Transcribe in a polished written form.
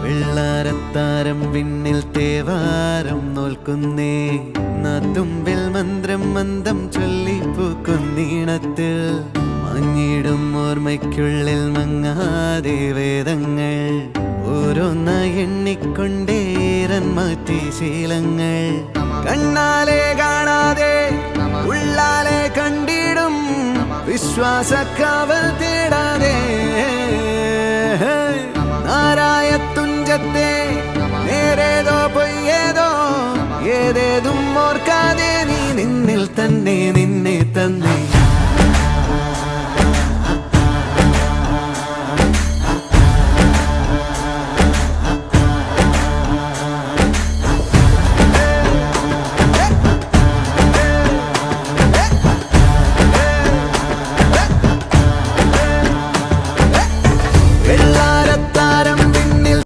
വെള്ളാരത്താരം വിണ്ണിൽ തേവാരം നോൽക്കുന്നേ തുമ്പിൽ മന്ത്രം മന്ദം ചൊല്ലിപ്പൂക്കുന്നീണത്തിൽ മങ്ങിടും ഓർമ്മയ്ക്കുള്ളിൽ മങ്ങാതെ വേദങ്ങൾ ഓരോന്നായി എണ്ണിക്കൊണ്ടേരൻ മാറ്റി ശീലങ്ങൾ കണ്ണാലെ കാണാതെ ഉള്ളാലെ കണ്ടിടും വിശ്വാസക്കാവൽ തേടാതെ നാരായ തുഞ്ചത്തെ നേരേതോ പൊയ്യേതോ ഏതേതും ഓർക്കാതെ നീ നിന്നിൽ തന്നെ നിന്നെ തന്നെ